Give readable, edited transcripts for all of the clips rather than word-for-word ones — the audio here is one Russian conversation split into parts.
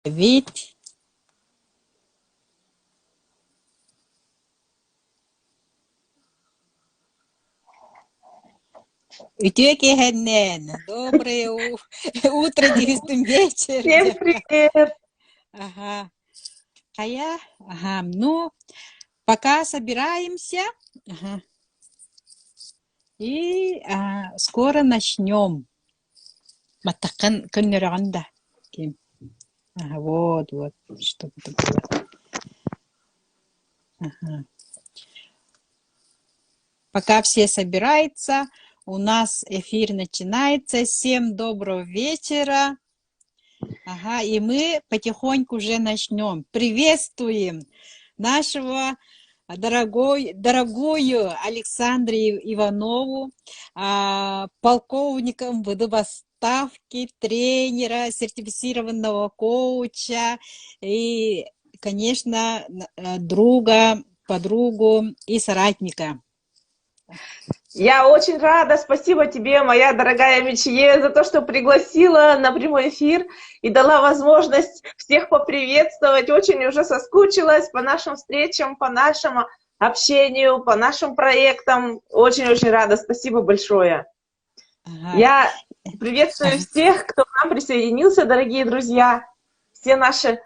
Вид. Ütüke hennen. Доброе утро, девятым вечер. Всем привет! Ага. Ага. Ну, пока собираемся. Ага. И скоро начнем. Матакан көннөрөгөн. Ага, вот, что это было. Ага. Пока все собираются, у нас эфир начинается. Всем доброго вечера. Ага, и мы потихоньку уже начнем. Приветствуем нашего дорогую Александру Иванову, полковника МВД в отставке, тренера, сертифицированного коуча и, конечно, друга, подругу и соратника. Я очень рада, спасибо тебе, моя дорогая Мичье, за то, что пригласила на прямой эфир и дала возможность всех поприветствовать. Очень уже соскучилась по нашим встречам, по нашему общению, по нашим проектам. Очень-очень рада, спасибо большое. Ага. Я приветствую всех, кто к нам присоединился, дорогие друзья. Все наши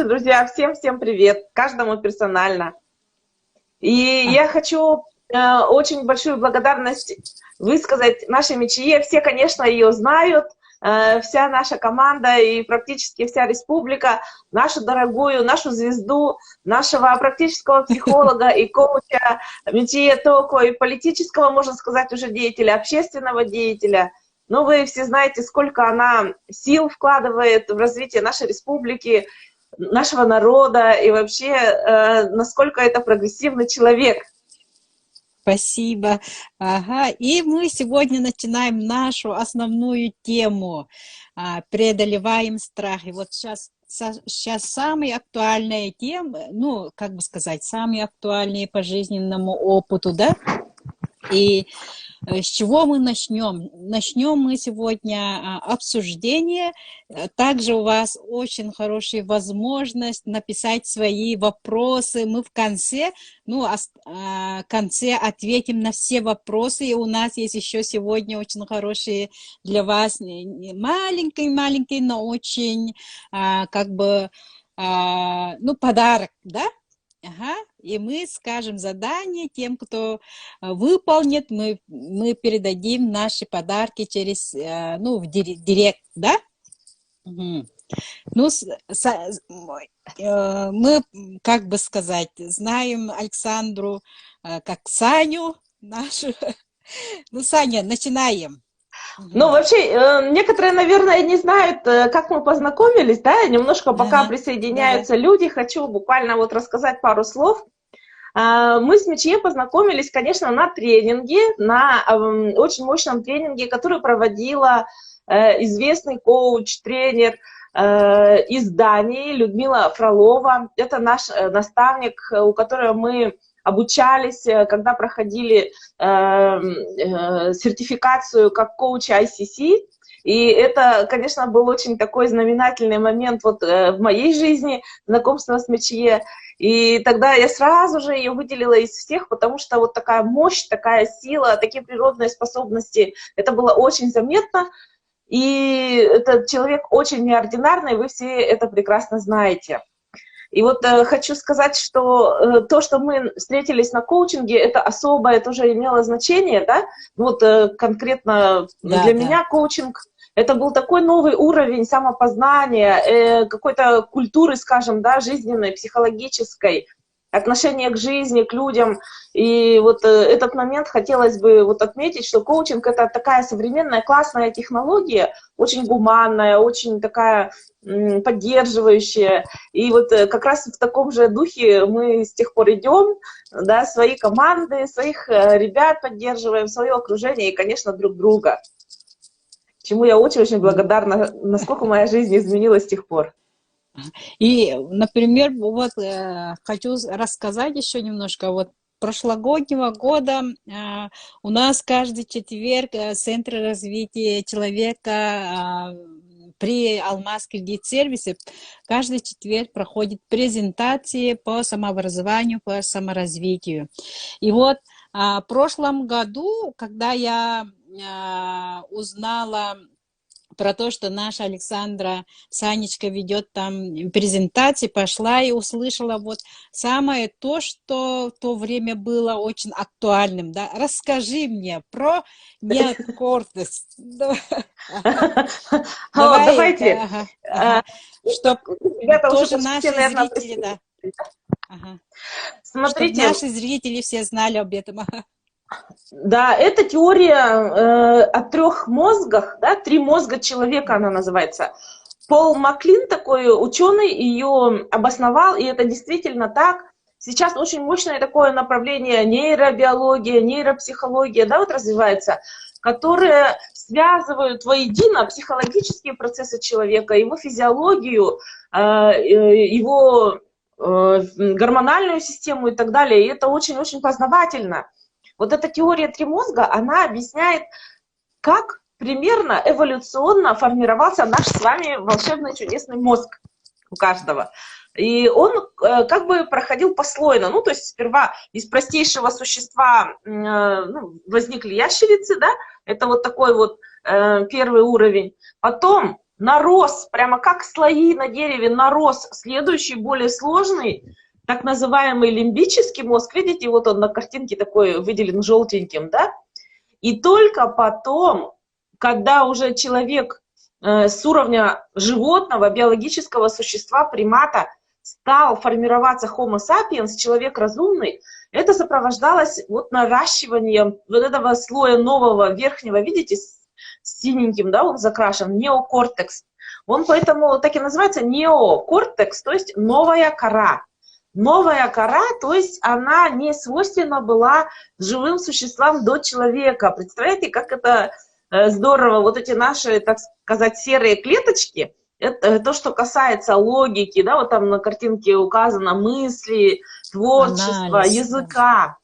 друзья, всем привет, каждому персонально. И я хочу очень большую благодарность высказать нашей Мичье. Все, конечно, ее знают, вся наша команда и практически вся республика, нашу дорогую, нашу звезду, нашего практического психолога и коуча Мичье Токо, и политического, можно сказать, уже деятеля, общественного деятеля. Но вы все знаете, сколько она сил вкладывает в развитие нашей республики, нашего народа и вообще, насколько это прогрессивный человек. Спасибо. Ага. И мы сегодня начинаем нашу основную тему. Преодолеваем страх. И вот сейчас самые актуальные темы, ну, как бы сказать, самые актуальные по жизненному опыту, да? И с чего мы начнем? Начнем мы сегодня обсуждение. Также у вас очень хорошая возможность написать свои вопросы. Мы в конце, ответим на все вопросы. И у нас есть еще сегодня очень хорошие для вас маленький, но очень подарок, да? Ага. И мы скажем задание тем, кто выполнит, мы передадим наши подарки через, в директ, да? Угу. Ну, мы, как бы сказать, знаем Александру как Саню нашу. Ну, Саня, начинаем. Ну, вообще, некоторые, наверное, не знают, как мы познакомились, да, немножко пока присоединяются люди, хочу буквально вот рассказать пару слов. Мы с Мичье познакомились, конечно, на тренинге, на очень мощном тренинге, который проводила известный коуч, тренер из Дании Людмила Фролова. Это наш наставник, у которого мы обучались, когда проходили сертификацию как коуч ICC. И это, конечно, был очень такой знаменательный момент вот в моей жизни, знакомство с Мичье. И тогда я сразу же ее выделила из всех, потому что вот такая мощь, такая сила, такие природные способности, это было очень заметно. И этот человек очень неординарный, вы все это прекрасно знаете. И вот хочу сказать, что то, что мы встретились на коучинге, это особое тоже имело значение, да? Вот конкретно для меня коучинг это был такой новый уровень самопознания, какой-то культуры, скажем, да, жизненной, психологической, отношение к жизни, к людям. И вот этот момент хотелось бы вот отметить, что коучинг это такая современная классная технология, очень гуманная, очень такая поддерживающая. И вот как раз в таком же духе мы с тех пор идем, да, свои команды, своих ребят поддерживаем, свое окружение и, конечно, друг друга. Чему я очень-очень благодарна, насколько моя жизнь изменилась с тех пор. И, например, вот хочу рассказать еще немножко. Вот прошлогоднего года у нас каждый четверг Центр развития человека при Алмаз Кредит Сервисе каждый четверг проходит презентации по самообразованию, по саморазвитию. И вот в прошлом году, когда я узнала про то, что наша Александра Санечка ведет там презентации, пошла и услышала вот самое то, что в то время было очень актуальным. Да? Расскажи мне про неокортекс. Давайте. Чтобы Ребята уже тоже почти, наши наверное, зрители, да. Чтобы Смотрите, наши зрители все знали об этом. да, это теория о трех мозгах, да, три мозга человека она называется. Пол Маклин, такой ученый, ее обосновал, и это действительно так. Сейчас очень мощное такое направление нейробиология, нейропсихология, да, вот развивается, которые связывают воедино психологические процессы человека, его физиологию, его гормональную систему и так далее. И это очень-очень познавательно. Вот эта теория три мозга, она объясняет, как примерно эволюционно формировался наш с вами волшебный чудесный мозг у каждого. И он как бы проходил послойно. Ну, то есть сперва из простейшего существа возникли ящерицы, да, это вот такой вот первый уровень. Потом нарос, прямо как слои на дереве, нарос следующий, более сложный, так называемый лимбический мозг. Видите, вот он на картинке такой выделен желтеньким, да? И только потом, когда уже человек с уровня животного, биологического существа, примата, стал формироваться Homo sapiens, человек разумный, это сопровождалось вот наращиванием вот этого слоя нового верхнего, видите, с синеньким, да, он закрашен, неокортекс. Он поэтому так и называется неокортекс, то есть новая кора. Новая кора, то есть она не свойственна была живым существам до человека. Представляете, как это здорово, вот эти наши, так сказать, серые клеточки, это то, что касается логики, да, вот там на картинке указано мысли, творчества, Анализ, языка,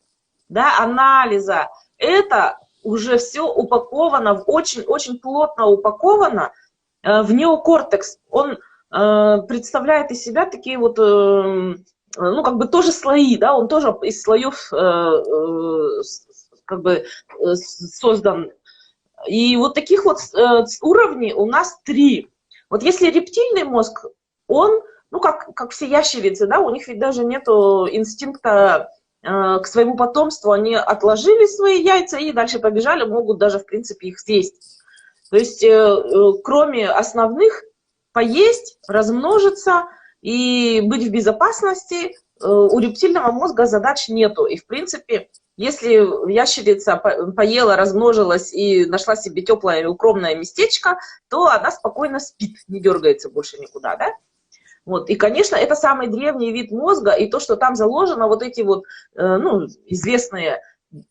да, анализа. Это уже все упаковано, очень-очень плотно упаковано в неокортекс. Он представляет из себя такие вот, ну, как бы тоже слои, да, он тоже из слоев как бы создан. И вот таких вот уровней у нас 3. Вот если рептильный мозг, он, ну, как все ящерицы, да, у них ведь даже нету инстинкта к своему потомству, они отложили свои яйца и дальше побежали, могут даже, в принципе, их съесть. То есть, кроме основных, поесть, размножиться и быть в безопасности, у рептильного мозга задач нету. И, в принципе, если ящерица поела, размножилась и нашла себе теплое и укромное местечко, то она спокойно спит, не дергается больше никуда, да? Вот. И, конечно, это самый древний вид мозга, и то, что там заложено, вот эти вот, ну, известные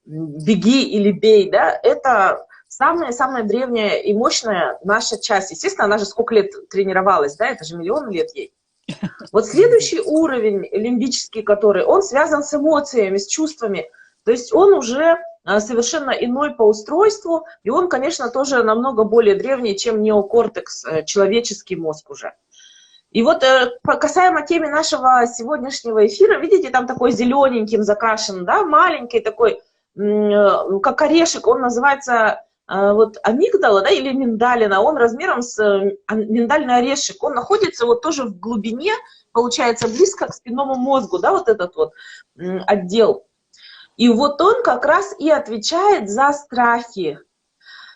«беги» или «бей», да, это самая древняя и мощная наша часть. Естественно, она же сколько лет тренировалась, да, это же миллионы лет ей. Вот следующий уровень лимбический, который, он связан с эмоциями, с чувствами, то есть он уже совершенно иной по устройству, и он, конечно, тоже намного более древний, чем неокортекс, человеческий мозг уже. И вот касаемо темы нашего сегодняшнего эфира, видите, там такой зелененьким закрашен, да, маленький такой, как орешек, он называется вот амигдала, да, или миндалина, он размером с миндальный орешек, он находится вот тоже в глубине, получается, близко к спинному мозгу, да, вот этот вот отдел. И вот он как раз и отвечает за страхи.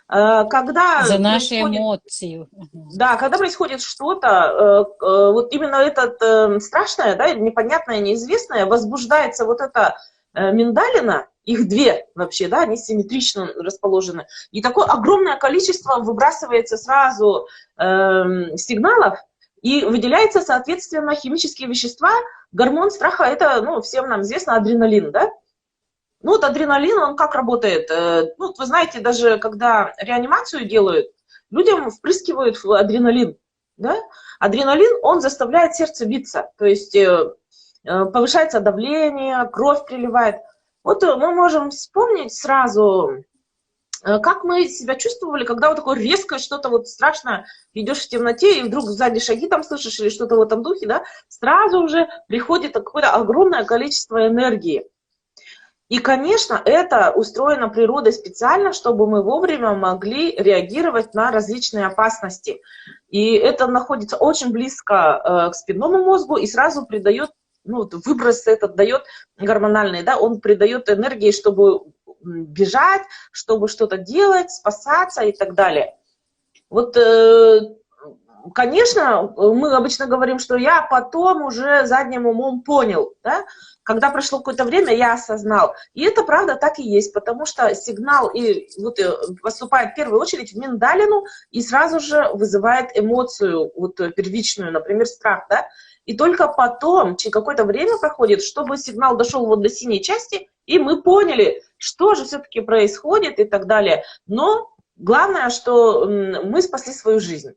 Когда за наши эмоции. Да, когда происходит что-то, вот именно это страшное, да, непонятное, неизвестное, возбуждается вот эта миндалина, их 2 вообще, да, они симметрично расположены, и такое огромное количество выбрасывается сразу сигналов, и выделяется, соответственно, химические вещества. Гормон страха, это, ну, всем нам известно, адреналин, да? Ну, вот адреналин, он как работает? Ну, вы знаете, даже когда реанимацию делают, людям впрыскивают адреналин, да? Адреналин, он заставляет сердце биться, то есть повышается давление, кровь приливает. Вот мы можем вспомнить сразу как мы себя чувствовали, когда вот такое резкое что-то вот страшное, идешь в темноте, и вдруг сзади шаги там слышишь или что-то в этом духе, да, сразу уже приходит какое-то огромное количество энергии. И, конечно, это устроено природой специально, чтобы мы вовремя могли реагировать на различные опасности. И это находится очень близко к спинному мозгу и сразу придает, ну, выброс этот дает гормональный, да, он придает энергии, чтобы бежать, чтобы что-то делать, спасаться и так далее. Вот, конечно, мы обычно говорим, что я потом уже задним умом понял, да? Когда прошло какое-то время, я осознал. И это правда так и есть, потому что сигнал вот, поступает в первую очередь в миндалину и сразу же вызывает эмоцию вот, первичную, например, страх, да? И только потом, через какое-то время проходит, чтобы сигнал дошел вот до синей части, и мы поняли, что же все-таки происходит и так далее. Но главное, что мы спасли свою жизнь.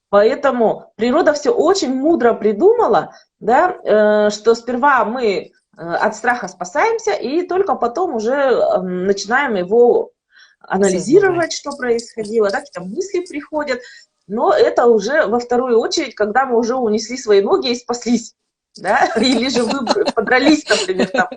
Поэтому природа все очень мудро придумала, да, что сперва мы от страха спасаемся, и только потом уже начинаем его анализировать, что происходило, да, какие-то мысли приходят. Но это уже во вторую очередь, когда мы уже унесли свои ноги и спаслись, да, или же вы подрались, например, там,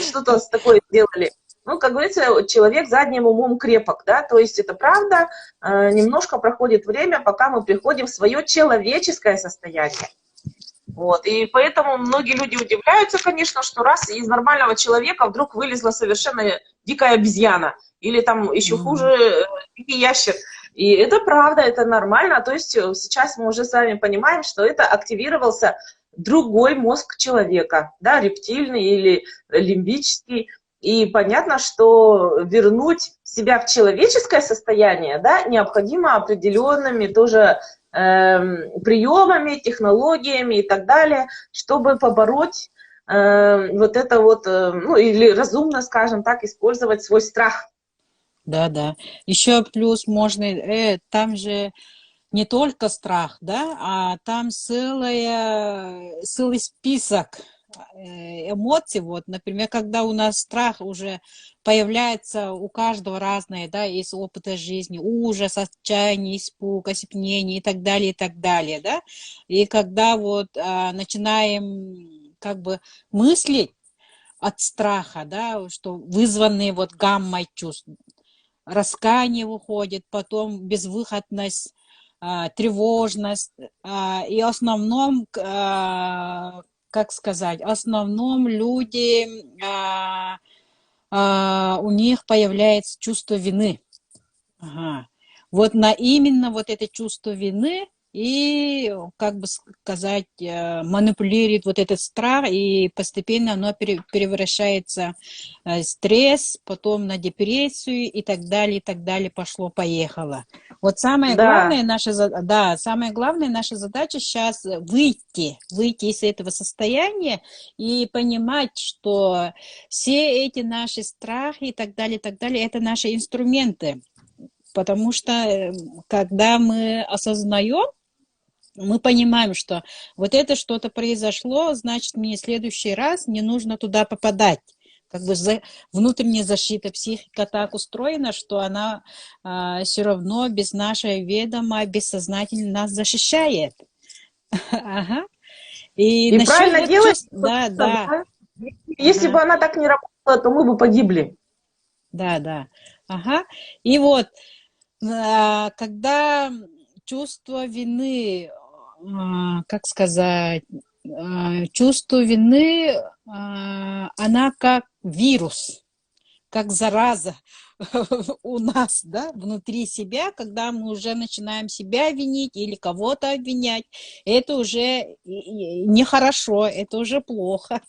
что-то такое сделали. Ну, как говорится, человек задним умом крепок, да, то есть это правда, немножко проходит время, пока мы приходим в свое человеческое состояние. Вот, и поэтому многие люди удивляются, конечно, что раз из нормального человека вдруг вылезла совершенно дикая обезьяна, или там еще хуже дикий ящер. И это правда, это нормально, то есть сейчас мы уже с вами понимаем, что это активировался другой мозг человека, да, рептильный или лимбический. И понятно, что вернуть себя в человеческое состояние, да, необходимо определенными тоже приемами, технологиями и так далее, чтобы побороть вот это вот, ну или разумно, скажем так, использовать свой страх. Да, да. Еще плюс можно, там же не только страх, да, а там целый список эмоций. Вот, например, когда у нас страх уже появляется у каждого разное, да, из опыта жизни, ужас, отчаяние, испуг, оцепенение и так далее, да, и когда вот начинаем как бы мыслить от страха, да, что вызванные вот гаммой чувств, раскаяние выходит, потом безвыходность, тревожность, и в основном, как сказать, в основном люди, у них появляется чувство вины. Ага. Вот именно вот это чувство вины и, как бы сказать, манипулирует вот этот страх, и постепенно оно превращается в стресс, потом на депрессию и так далее, пошло-поехало. Вот самая главная наша задача сейчас выйти из этого состояния и понимать, что все эти наши страхи и так далее, это наши инструменты. Потому что когда мы осознаем, мы понимаем, что вот это что-то произошло, значит, мне в следующий раз не нужно туда попадать. Как бы внутренняя защита, психика так устроена, что она все равно без нашего ведома, бессознательно нас защищает. Ага. И правильно делать. Да. Если бы она так не работала, то мы бы погибли. Да. Ага. И вот, когда чувство вины, как сказать, чувство вины, она как вирус, как зараза у нас, да, внутри себя, когда мы уже начинаем себя винить или кого-то обвинять, это уже нехорошо, это уже плохо.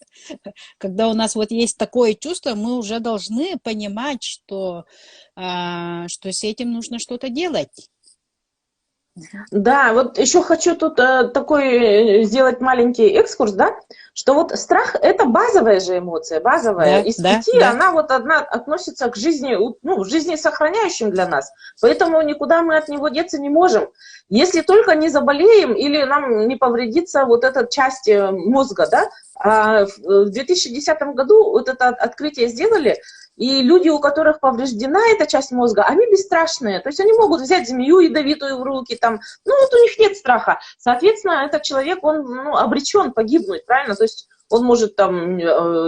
Когда у нас вот есть такое чувство, мы уже должны понимать, что с этим нужно что-то делать. Да, вот еще хочу тут такой сделать маленький экскурс, да, что вот страх – это базовая же эмоция, базовая. Из 5 она вот одна относится к жизни, ну, жизнесохраняющим для нас, поэтому никуда мы от него деться не можем. Если только не заболеем или нам не повредится вот эта часть мозга, да. А в 2010 году вот это открытие сделали, И люди, у которых повреждена эта часть мозга, они бесстрашные. То есть они могут взять змею ядовитую в руки, там, ну вот у них нет страха. Соответственно, этот человек, он обречен погибнуть, правильно? То есть он может там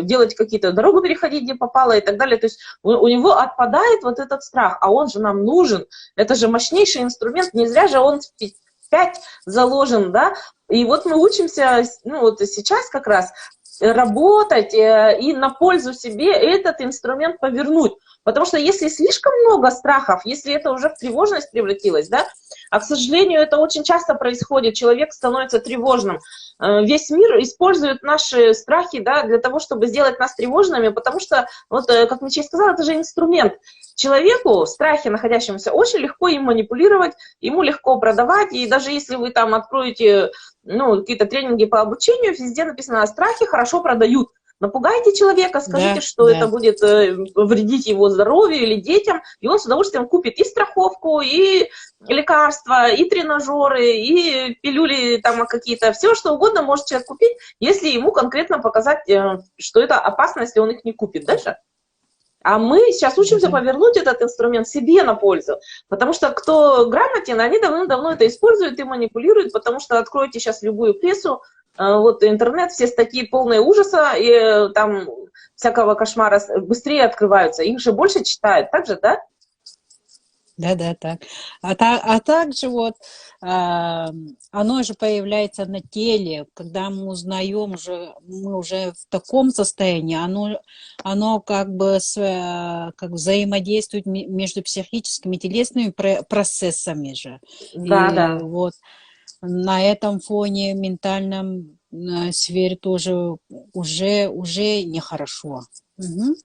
делать какие-то дорогу переходить, где попало и так далее. То есть у него отпадает вот этот страх, а он же нам нужен. Это же мощнейший инструмент, не зря же он в 5 заложен, да. И вот мы учимся, ну вот сейчас как раз работать и на пользу себе этот инструмент повернуть. Потому что если слишком много страхов, если это уже в тревожность превратилось, да, а, к сожалению, это очень часто происходит, человек становится тревожным. Весь мир использует наши страхи, да, для того, чтобы сделать нас тревожными, потому что, вот, как Мечей сказал, это же инструмент. Человеку, в страхе находящемуся, очень легко им манипулировать, ему легко продавать, и даже если вы там откроете, ну, какие-то тренинги по обучению, везде написано: страхи хорошо продают. Напугайте человека, скажите, что это будет вредить его здоровью или детям, и он с удовольствием купит и страховку, и лекарства, и тренажеры, и пилюли там какие-то, все что угодно может человек купить, если ему конкретно показать, что это опасно, если он их не купит дальше. А мы сейчас учимся повернуть этот инструмент себе на пользу, потому что кто грамотен, они давно это используют и манипулируют, потому что откройте сейчас любую прессу, вот интернет, все статьи полные ужаса, и там всякого кошмара быстрее открываются, их же больше читают, так же, да? Да, так. А также вот оно же появляется на теле, когда мы узнаем, мы уже в таком состоянии, оно как бы как взаимодействует между психическими и телесными процессами же. Да. Вот на этом фоне ментальном сфере тоже уже нехорошо. Угу.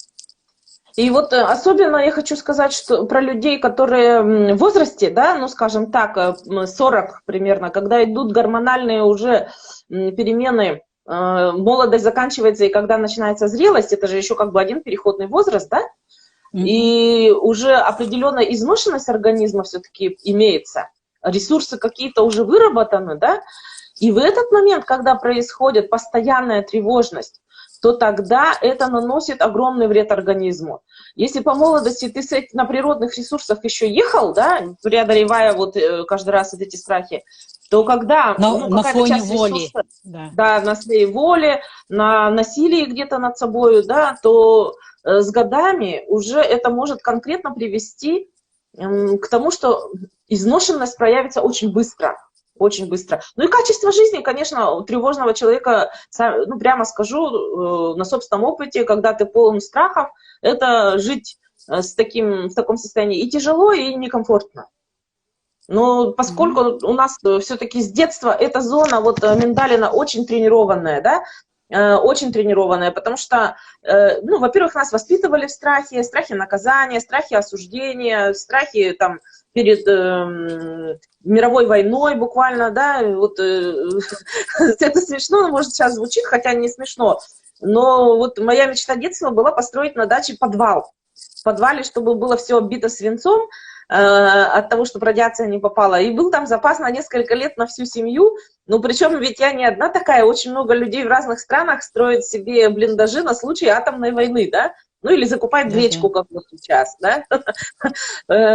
И вот особенно я хочу сказать, что про людей, которые в возрасте, да, ну, скажем так, 40 примерно, когда идут гормональные уже перемены, молодость заканчивается, и когда начинается зрелость, это же еще как бы один переходный возраст, да, и уже определенная изношенность организма все-таки имеется, ресурсы какие-то уже выработаны, да, и в этот момент, когда происходит постоянная тревожность, то тогда это наносит огромный вред организму. Если по молодости ты на природных ресурсах еще ехал, да, преодолевая вот каждый раз вот эти страхи, то когда на фоне воли, ресурса, да, на своей воле, на насилии где-то над собой, да, то с годами уже это может конкретно привести к тому, что изношенность проявится очень быстро. Очень быстро. Ну и качество жизни, конечно, у тревожного человека, ну прямо скажу, на собственном опыте, когда ты полон страхов, это жить в таком состоянии и тяжело, и некомфортно. Но поскольку у нас все-таки с детства эта зона вот миндалина очень тренированная, да, очень тренированная, потому что, ну, во-первых, нас воспитывали в страхе наказания, страхе осуждения, страхе там перед мировой войной буквально, да, вот это смешно, может, сейчас звучит, хотя не смешно, но вот моя мечта детства была построить на даче подвал. В подвале, чтобы было все оббито свинцом, от того, чтобы радиация не попала. И был там запас на несколько лет на всю семью. Ну, причем ведь я не одна такая. Очень много людей в разных странах строят себе блиндажи на случай атомной войны, да? Ну, или закупают гречку, как вот сейчас, да?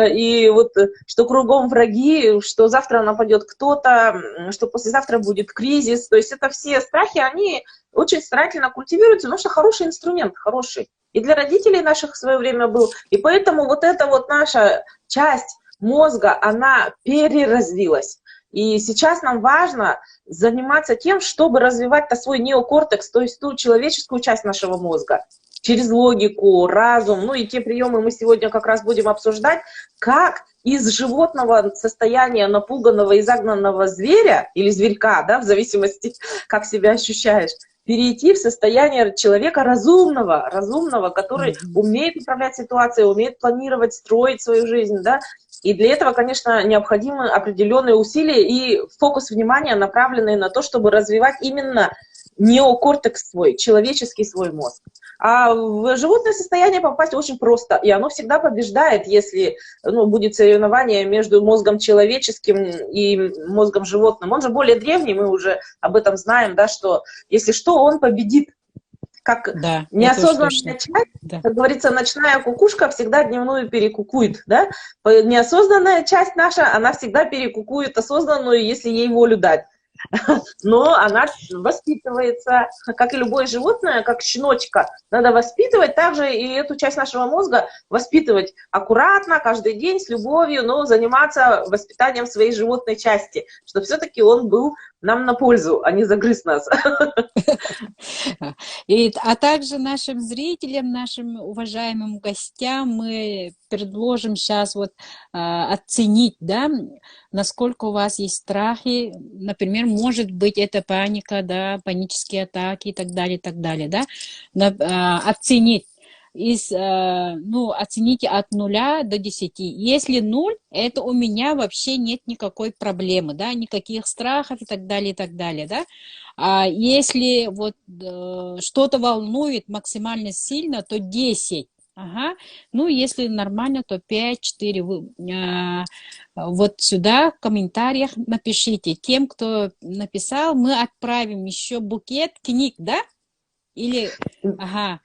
И вот, что кругом враги, что завтра нападет кто-то, что послезавтра будет кризис. То есть это все страхи, они очень старательно культивируются, потому что хороший инструмент, хороший. И для родителей наших в свое время был. И поэтому вот эта вот наша часть мозга, она переразвилась. И сейчас нам важно заниматься тем, чтобы развивать-то свой неокортекс, то есть ту человеческую часть нашего мозга. Через логику, разум, ну и те приемы мы сегодня как раз будем обсуждать, как из животного состояния напуганного и загнанного зверя или зверька, да, в зависимости, как себя ощущаешь, перейти в состояние человека разумного, который умеет управлять ситуацией, умеет планировать, строить свою жизнь, да. И для этого, конечно, необходимы определенные усилия и фокус внимания, направленный на то, чтобы развивать именно неокортекс свой, человеческий свой мозг. А в животное состояние попасть очень просто, и оно всегда побеждает, если будет соревнование между мозгом человеческим и мозгом животным. Он же более древний, мы уже об этом знаем, да, что если что, он победит. Да, как это уж неосознанная точно. часть, Да. как говорится, ночная кукушка всегда дневную перекукует, да? Неосознанная часть наша, она всегда перекукует осознанную, если ей волю дать. Но она воспитывается, как и любое животное, как щеночка. Надо воспитывать также и эту часть нашего мозга, воспитывать аккуратно, каждый день, с любовью, но заниматься воспитанием своей животной части, чтобы все-таки он был нам на пользу, а не загрыз нас. А также нашим зрителям, нашим уважаемым гостям мы предложим сейчас вот оценить, да, насколько у вас есть страхи. Например, может быть, это паника, да, панические атаки и так далее, да. Оценить. Оцените от 0 до 10. Если 0, это у меня вообще нет никакой проблемы, да, никаких страхов и так далее, да. А если вот что-то волнует максимально сильно, то 10. Ага. Ну, если нормально, то 5, 4. Вот сюда в комментариях напишите. Тем, кто написал, мы отправим еще букет книг, да? Или, ага.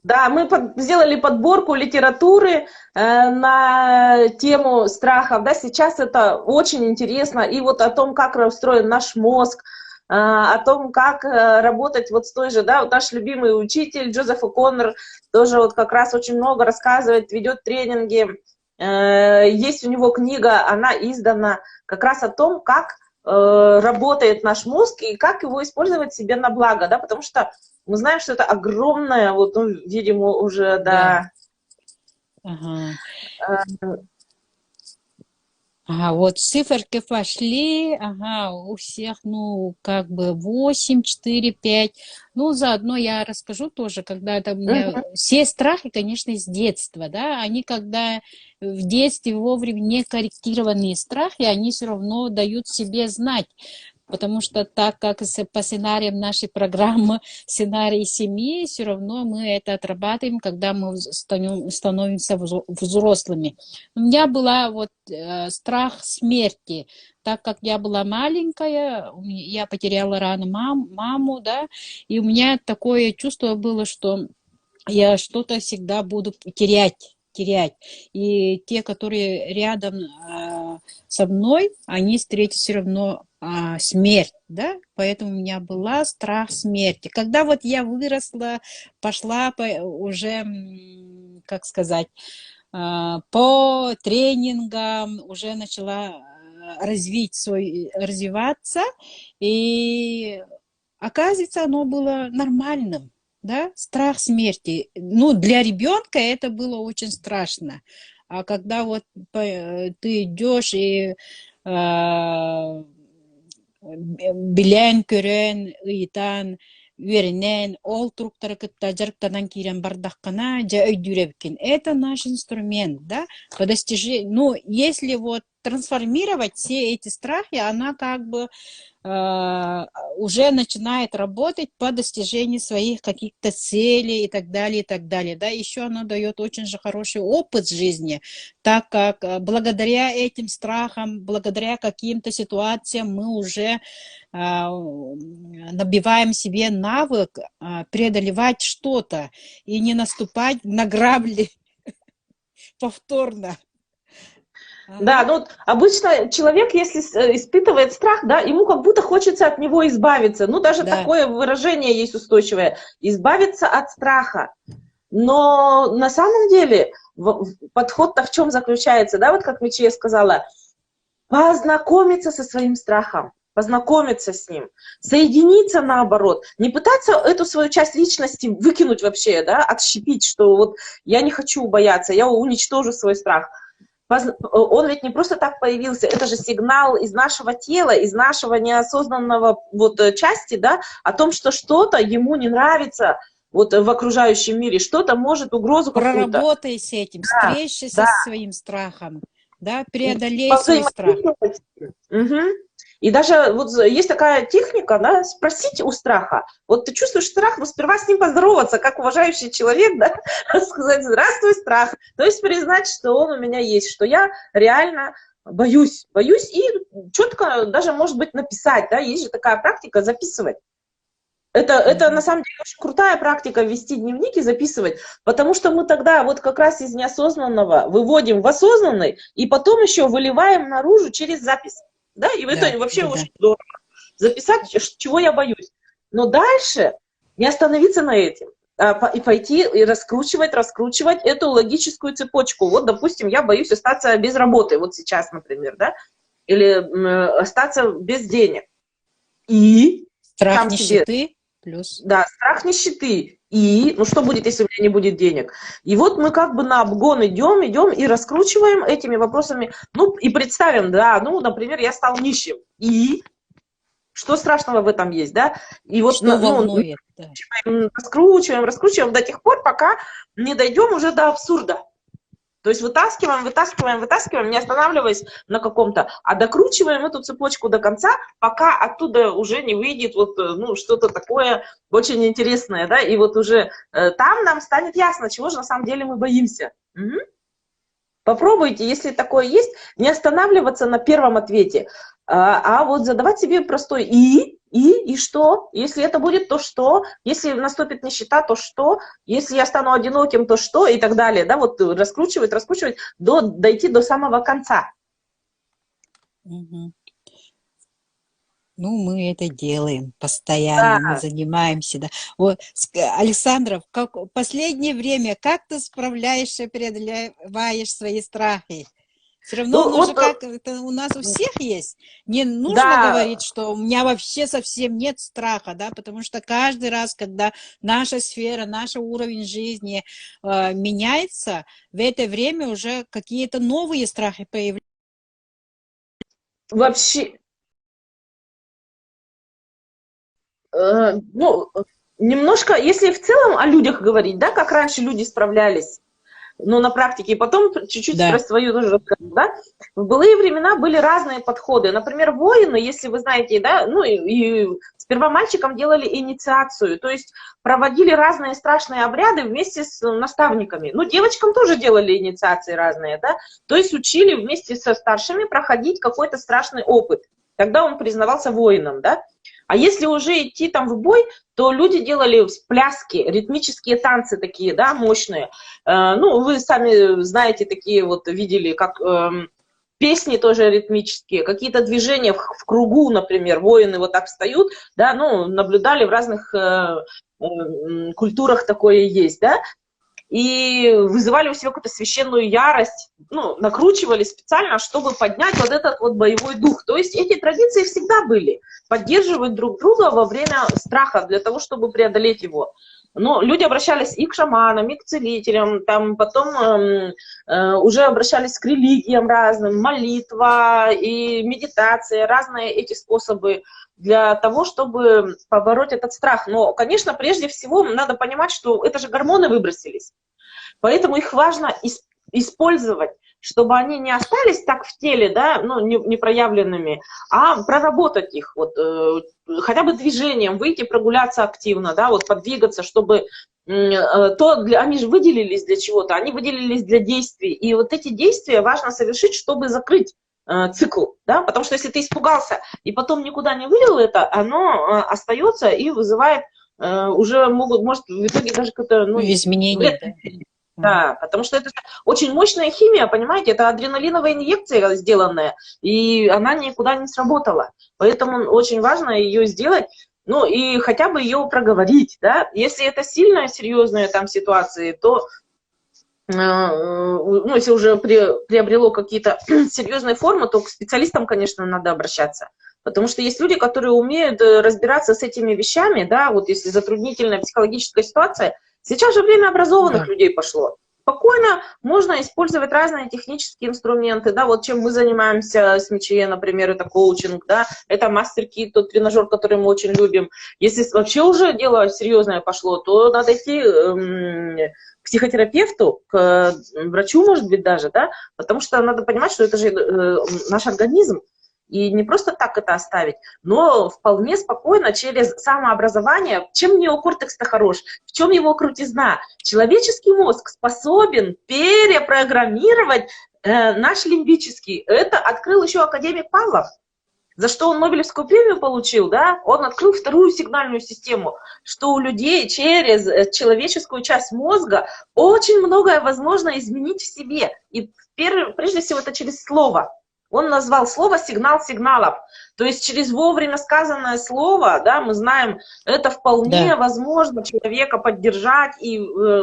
Да, мы сделали подборку литературы на тему страхов. Да, сейчас это очень интересно. И вот о том, как устроен наш мозг, о том, как работать вот с той же, да, вот наш любимый учитель Джозеф О'Коннор тоже вот как раз очень много рассказывает, ведет тренинги. Есть у него книга, она издана как раз о том, как работает наш мозг и как его использовать себе на благо, да, потому что мы знаем, что это огромное, вот, ну, видимо, уже, да. Ага. Ага, вот циферки пошли, ага, у всех, ну, как бы 8, 4, 5. Ну, заодно я расскажу тоже, когда это у меня... Все страхи, конечно, с детства, да, они когда в детстве вовремя не корректированные страхи, они все равно дают себе знать. Потому что так как по сценариям нашей программы, сценарий семьи, все равно мы это отрабатываем, когда мы становимся взрослыми. У меня была вот страх смерти. Так как я была маленькая, я потеряла рано маму, да, и у меня такое чувство было, что я что-то всегда буду терять. И те, которые рядом со мной, они встретят все равно смерть, да, поэтому у меня была страх смерти. Когда вот я выросла, пошла уже, как сказать, по тренингам, уже начала развиваться, и оказывается, оно было нормальным. Да, страх смерти. Ну, для ребенка это было очень страшно. А когда вот ты идешь и билен көрен ыйтан веренен ол туруктары кытта жарыктардан кирен бардаккана жа өйдүребкен. Это наш инструмент, да, по достижению. Ну, если вот трансформировать все эти страхи, она как бы уже начинает работать по достижению своих каких-то целей и так далее, да, еще она дает очень же хороший опыт жизни, так как благодаря этим страхам, благодаря каким-то ситуациям мы уже набиваем себе навык преодолевать что-то и не наступать на грабли повторно. Да, ну вот обычно человек, если испытывает страх, да, ему как будто хочется от него избавиться. Ну, даже такое выражение есть устойчивое. Избавиться от страха. Но на самом деле подход-то в чем заключается, да, вот как Мечея сказала, познакомиться со своим страхом, познакомиться с ним, соединиться наоборот, не пытаться эту свою часть личности выкинуть вообще, да, отщепить, что вот я не хочу бояться, я уничтожу свой страх. Он ведь не просто так появился, это же сигнал из нашего тела, из нашего неосознанного вот части, да, о том, что что-то ему не нравится вот в окружающем мире, что-то может угрозу какую-то. Проработай с этим, встреться со своим страхом, да, преодолей свой страх. Угу. И даже вот есть такая техника, да, спросить у страха. Вот ты чувствуешь страх, но сперва с ним поздороваться, как уважающий человек, да, сказать «Здравствуй, страх». То есть признать, что он у меня есть, что я реально боюсь, и четко даже, может быть, написать, да, есть же такая практика записывать. Это на самом деле очень крутая практика вести дневник и записывать, потому что мы тогда вот как раз из неосознанного выводим в осознанный, и потом еще выливаем наружу через запись. Да, и это Да, вообще да, да. очень здорово. Записать, чего я боюсь. Но дальше не остановиться на этом, и пойти и раскручивать эту логическую цепочку. Вот, допустим, я боюсь остаться без работы, вот сейчас, например, да, или остаться без денег. И Страх сам себе... нищеты плюс. Да, страх нищеты. И, ну что будет, если у меня не будет денег? И вот мы как бы на обгон идем и раскручиваем этими вопросами. Ну, и представим, да, ну, например, я стал нищим. И что страшного в этом есть, да? И вот, Что ну, волнует? Да. раскручиваем до тех пор, пока не дойдем уже до абсурда. То есть вытаскиваем, не останавливаясь на каком-то, а докручиваем эту цепочку до конца, пока оттуда уже не выйдет вот, ну, что-то такое очень интересное, да, и вот уже там нам станет ясно, чего же на самом деле мы боимся. Угу. Попробуйте, если такое есть, не останавливаться на первом ответе, а вот задавать себе простой и что? Если это будет, то что? Если наступит нищета, то что? Если я стану одиноким, то что? И так далее. Да, вот раскручивать, дойти до самого конца. Угу. Ну, мы это делаем постоянно, мы Да. занимаемся, да. Вот, Александров, как в последнее время, как ты справляешься, преодолеваешь свои страхи? Все равно Ну, мы же, вот, как это у нас у всех есть, не нужно да, говорить, что у меня вообще совсем нет страха, да, потому что каждый раз, когда наша сфера, наш уровень жизни меняется, в это время уже какие-то новые страхи появляются. вообще, ну, немножко, если в целом о людях говорить, да, как раньше люди справлялись, но на практике, и потом чуть-чуть про Да, свою тоже расскажу, да. В былые времена были разные подходы. Например, воины, если вы знаете, да, ну и сперва мальчикам делали инициацию, то есть проводили разные страшные обряды вместе с наставниками. Ну, девочкам тоже делали инициации разные, да, то есть учили вместе со старшими проходить какой-то страшный опыт. Тогда он признавался воином, да. А если уже идти там в бой, то люди делали пляски, ритмические танцы такие, да, мощные. Ну, вы сами знаете, такие вот видели, как песни тоже ритмические, какие-то движения в кругу, например, воины вот так встают, да, ну, наблюдали в разных культурах такое есть, да, и вызывали у себя какую-то священную ярость, ну, накручивали специально, чтобы поднять вот этот вот боевой дух. То есть эти традиции всегда были, поддерживать друг друга во время страха, для того, чтобы преодолеть его. Но люди обращались и к шаманам, и к целителям, там потом уже обращались к религиям разным, молитва и медитация, разные эти способы для того, чтобы побороть этот страх. Но, конечно, прежде всего надо понимать, что это же гормоны выбросились. Поэтому их важно использовать, чтобы они не остались так в теле, да, ну, не проявленными, а проработать их, вот, хотя бы движением, выйти прогуляться активно, да, вот подвигаться, чтобы они же выделились для чего-то, они выделились для действий, и вот эти действия важно совершить, чтобы закрыть цикл, да, потому что если ты испугался и потом никуда не вылил это, оно остается и вызывает уже может в итоге даже какое-то, ну, изменения, да. Да, потому что это очень мощная химия, понимаете, это адреналиновая инъекция сделанная, и она никуда не сработала. Поэтому очень важно ее сделать, ну и хотя бы ее проговорить, да. Если это сильная, серьезная там ситуация, то, ну, если уже приобрело какие-то серьезные формы, то к специалистам, конечно, надо обращаться. Потому что есть люди, которые умеют разбираться с этими вещами, да, вот если затруднительная психологическая ситуация. Сейчас же время образованных людей пошло. Спокойно можно использовать разные технические инструменты, да, вот чем мы занимаемся с МЧЕ, например, это коучинг, да, это мастер-кит, тот тренажер, который мы очень любим. Если вообще уже дело серьезное пошло, то надо идти к психотерапевту, к врачу, может быть, даже, да, потому что надо понимать, что это же наш организм. И не просто так это оставить, но вполне спокойно через самообразование. Чем неокортекс-то хорош? В чем его крутизна? Человеческий мозг способен перепрограммировать наш лимбический. Это открыл еще академик Павлов. за что он Нобелевскую премию получил, да, он открыл вторую сигнальную систему, что у людей через человеческую часть мозга очень многое возможно изменить в себе. И прежде всего это через слово. Он назвал слово «сигнал сигналов». То есть через вовремя сказанное слово, да, мы знаем, это вполне возможно человека поддержать, и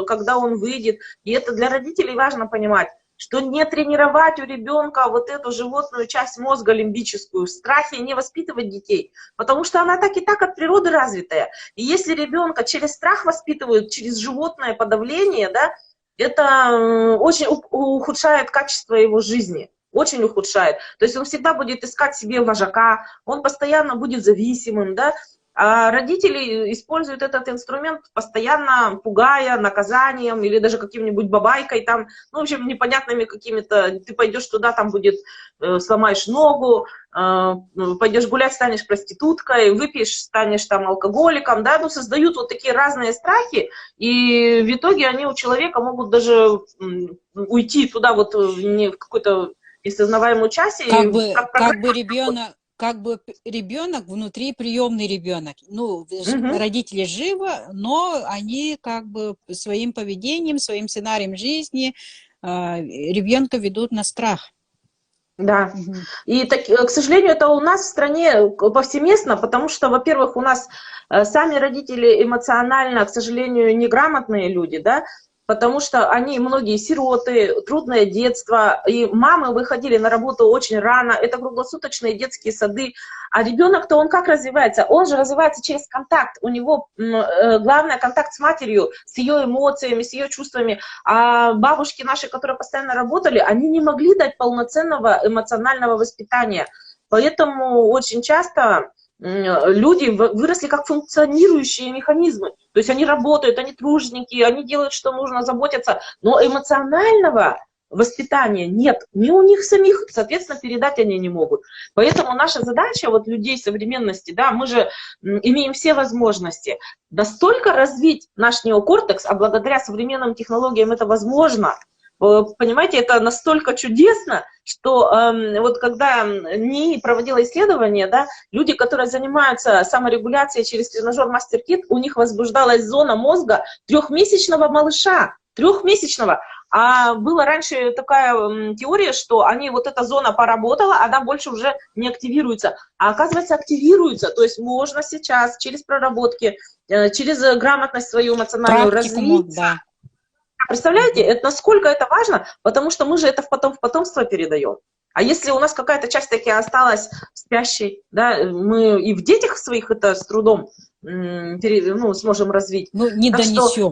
когда он выйдет. И это для родителей важно понимать, что не тренировать у ребенка вот эту животную часть мозга лимбическую, в страхе не воспитывать детей, потому что она так и так от природы развитая. И если ребенка через страх воспитывают, через животное подавление, да, это очень ухудшает качество его жизни. Очень ухудшает. То есть он всегда будет искать себе вожака, он постоянно будет зависимым, да. А родители используют этот инструмент, постоянно пугая наказанием или даже каким-нибудь бабайкой, там, ну, в общем, непонятными какими-то, ты пойдешь туда, там будет, сломаешь ногу, пойдешь гулять, станешь проституткой, выпьешь, станешь там алкоголиком, да, ну, создают вот такие разные страхи, и в итоге они у человека могут даже уйти туда вот в какой-то несознаваемую часть. Как бы ребенок внутри приемный ребенок. Ну, родители живы, но они как бы своим поведением, своим сценарием жизни ребенка ведут на страх. Да. И, к сожалению, это у нас в стране повсеместно, потому что, во-первых, у нас сами родители эмоционально, к сожалению, неграмотные люди, да, потому что они многие сироты, трудное детство, и мамы выходили на работу очень рано, это круглосуточные детские сады, а ребенок-то он как развивается? Он же развивается через контакт, у него главное контакт с матерью, с ее эмоциями, с ее чувствами, а бабушки наши, которые постоянно работали, они не могли дать полноценного эмоционального воспитания, поэтому очень часто люди выросли как функционирующие механизмы. То есть они работают, они труженики, они делают, что нужно, заботятся. Но эмоционального воспитания нет ни у них самих, соответственно, передать они не могут. Поэтому наша задача, вот людей современности, да, мы же имеем все возможности настолько развить наш неокортекс, а благодаря современным технологиям это возможно. Понимаете, это настолько чудесно, что вот когда НИИ проводила исследования, да, люди, которые занимаются саморегуляцией через тренажер MasterKit, у них возбуждалась зона мозга трехмесячного малыша, трехмесячного. А была раньше такая теория, что вот эта зона поработала, она больше уже не активируется. А оказывается, активируется. То есть можно сейчас через проработки, через грамотность свою эмоциональную развить. Да. Представляете, насколько это важно, потому что мы же это потом в потомство передаем. А если у нас какая-то часть таки осталась спящей, да, мы и в детях своих это с трудом сможем развить. Ну, не так донесем.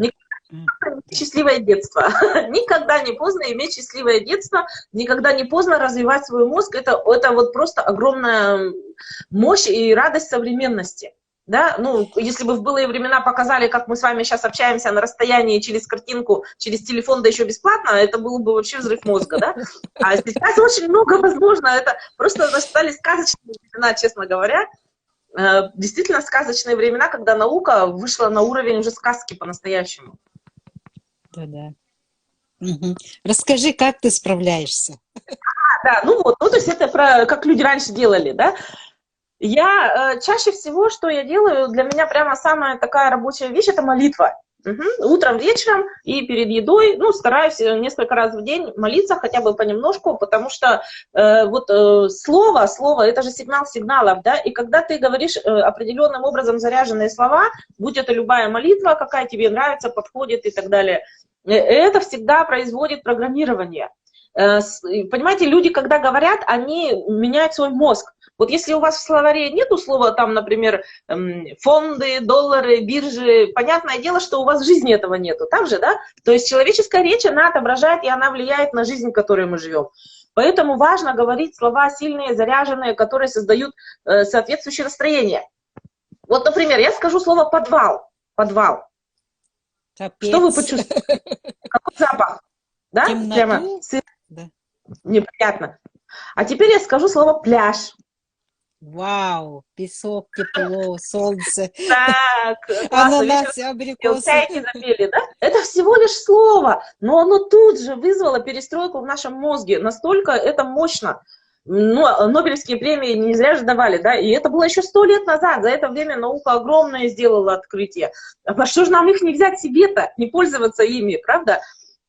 Счастливое детство. Никогда не поздно иметь счастливое детство, никогда не поздно развивать свой мозг. Это вот просто огромная мощь и радость современности. Да? Ну, если бы в былые времена показали, как мы с вами сейчас общаемся на расстоянии через картинку, через телефон, да еще бесплатно, это был бы вообще взрыв мозга, да? А сейчас очень много возможно, это просто стали сказочные времена, честно говоря. Действительно сказочные времена, когда наука вышла на уровень уже сказки по-настоящему. Да-да. Угу. Расскажи, как ты справляешься? Да, то есть это про как люди раньше делали, да? Я чаще всего, что я делаю, для меня прямо самая такая рабочая вещь, это молитва. Утром, вечером и перед едой, стараюсь несколько раз в день молиться, хотя бы понемножку, потому что слово, это же сигнал сигналов, да, и когда ты говоришь определенным образом заряженные слова, будь это любая молитва, какая тебе нравится, подходит и так далее, это всегда производит программирование. Понимаете, люди, когда говорят, они меняют свой мозг. Вот если у вас в словаре нету слова, там, например, фонды, доллары, биржи, понятное дело, что у вас в жизни этого нету, так же, да? То есть человеческая речь, она отображает, и она влияет на жизнь, в которой мы живем. Поэтому важно говорить слова сильные, заряженные, которые создают соответствующее настроение. Вот, например, я скажу слово «подвал». Подвал. Капец. Что вы почувствуете? Какой запах? Да? Темноту? Прямо Да. неприятно. А теперь я скажу слово «пляж». Вау, песок, тепло, солнце. Так, Ананасы, абрикосы. Чайки запели, да? Это всего лишь слово, но оно тут же вызвало перестройку в нашем мозге. Настолько это мощно. Ну, Нобелевские премии не зря же давали, да, и это было еще 100 лет назад. За это время наука огромное сделала открытие. А что же нам их не взять себе-то, не пользоваться ими, правда?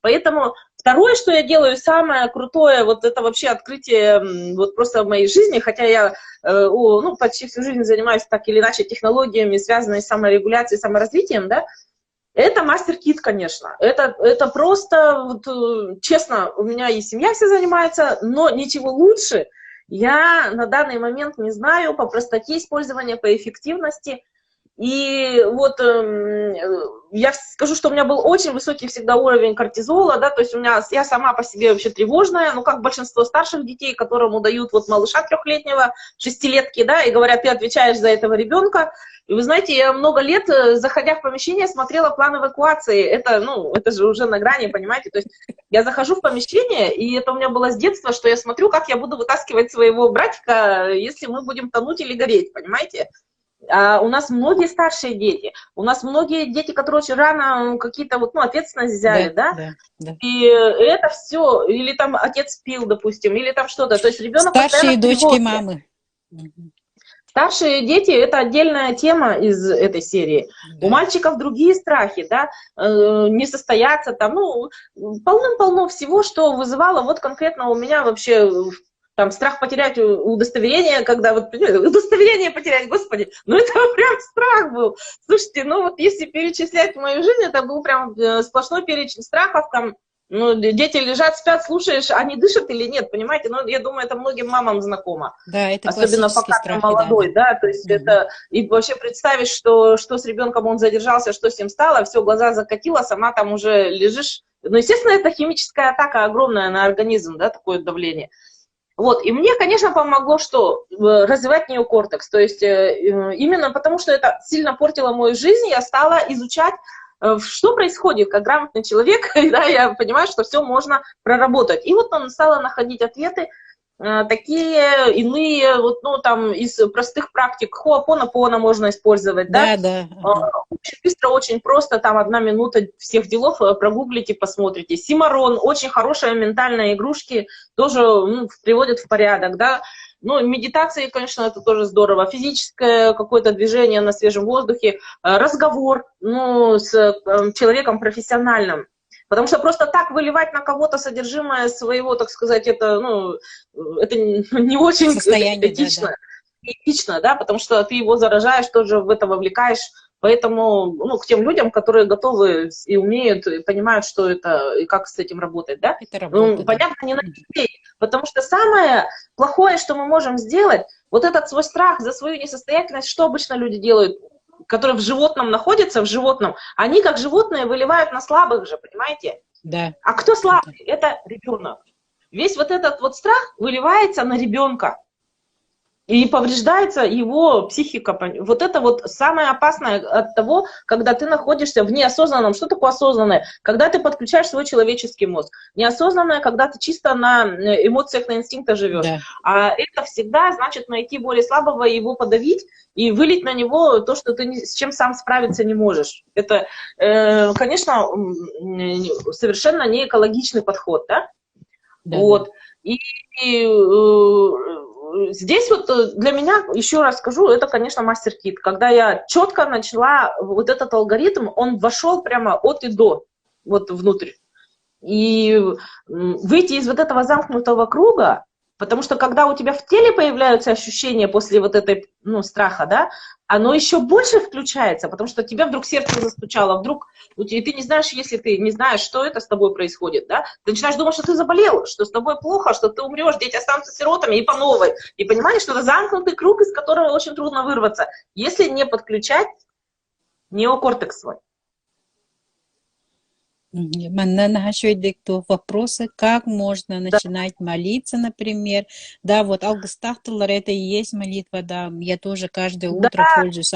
Поэтому второе, что я делаю, самое крутое, вот это вообще открытие вот просто в моей жизни, хотя я ну, почти всю жизнь занимаюсь так или иначе технологиями, связанными с саморегуляцией, саморазвитием, да, это мастер-кит, конечно. Это просто, вот, честно, у меня и семья вся занимается, но ничего лучше я на данный момент не знаю по простоте использования, по эффективности. И вот я скажу, что у меня был очень высокий всегда уровень кортизола, да, то есть я сама по себе вообще тревожная, ну, как большинство старших детей, которому дают вот малыша 3-летнего, 6-летки, да, и говорят, ты отвечаешь за этого ребенка. И вы знаете, я много лет, заходя в помещение, смотрела план эвакуации. Это же уже на грани, понимаете? То есть я захожу в помещение, и это у меня было с детства, что я смотрю, как я буду вытаскивать своего братика, если мы будем тонуть или гореть, понимаете? А у нас многие старшие дети, у нас многие дети, которые очень рано какие-то вот, ну, ответственность взяли, да? И это все, или там отец пил, допустим, или там что-то, то есть ребенок Старшие постоянно в дочки тревоге. мамы. Старшие дети – это отдельная тема из этой серии. Да. У мальчиков другие страхи, да, не состояться там, ну, полным-полно всего, что вызывало вот конкретно у меня вообще там страх потерять удостоверение, когда вот, удостоверение потерять, господи, ну это прям страх был. Слушайте, ну вот если перечислять мою жизнь, это был прям сплошной перечень страхов, там, ну, дети лежат, спят, слушаешь, они дышат или нет, понимаете? Ну, я думаю, это многим мамам знакомо. Да, это особенно пока страхи, ты молодой, да, то есть это, и вообще представить, что с ребенком он задержался, что с ним стало, все, глаза закатило, сама там уже лежишь. Ну, естественно, это химическая атака огромная на организм, да, такое давление. Вот, и мне, конечно, помогло, что развивать неокортекс, то есть именно потому, что это сильно портило мою жизнь, я стала изучать, что происходит, как грамотный человек, да, я понимаю, что все можно проработать. И вот он стала находить ответы, такие иные, вот, ну, там, из простых практик, хоапонапона можно использовать, да? Да. Очень быстро, очень просто, там, 1 минута всех делов, прогуглите, посмотрите. Симарон, очень хорошие ментальные игрушки, тоже приводят в порядок, да? Ну, медитации, конечно, это тоже здорово. Физическое какое-то движение на свежем воздухе, разговор, ну, с человеком профессиональным. Потому что просто так выливать на кого-то содержимое своего, так сказать, это не очень этично. Этично, да, потому что ты его заражаешь, тоже в это вовлекаешь. Поэтому, ну, к тем людям, которые готовы и умеют, и понимают, что это, и как с этим работать, да? Понятно, не на детей. Потому что самое плохое, что мы можем сделать, вот этот свой страх за свою несостоятельность, что обычно люди делают, которые в животном находятся, в животном, они как животные выливают на слабых же, понимаете? Да. А кто слабый? Это ребенок. Весь вот этот вот страх выливается на ребенка. И повреждается его психика. Вот это вот самое опасное от того, когда ты находишься в неосознанном. Что такое осознанное? Когда ты подключаешь свой человеческий мозг. Неосознанное, когда ты чисто на эмоциях, на инстинктах живешь. Да. А это всегда значит найти более слабого, его подавить и вылить на него то, что ты с чем сам справиться не можешь. Это, конечно, совершенно не экологичный подход, да? Вот. И здесь вот для меня, еще раз скажу, это, конечно, мастер-кит. Когда я четко начала, вот этот алгоритм, он вошел прямо от и до, вот внутрь. И выйти из вот этого замкнутого круга, потому что когда у тебя в теле появляются ощущения после вот этой, ну, страха, да, оно еще больше включается, потому что тебя вдруг сердце застучало, вдруг, и ты не знаешь, если ты не знаешь, что это с тобой происходит, да, ты начинаешь думать, что ты заболел, что с тобой плохо, что ты умрешь, дети останутся сиротами и по новой. И понимаешь, что это замкнутый круг, из которого очень трудно вырваться, если не подключать неокортекс свой. Манна вопросы, как можно начинать молиться, например. Да, вот алгыстахтылар, это и есть молитва, да. Я тоже каждое утро пользуюсь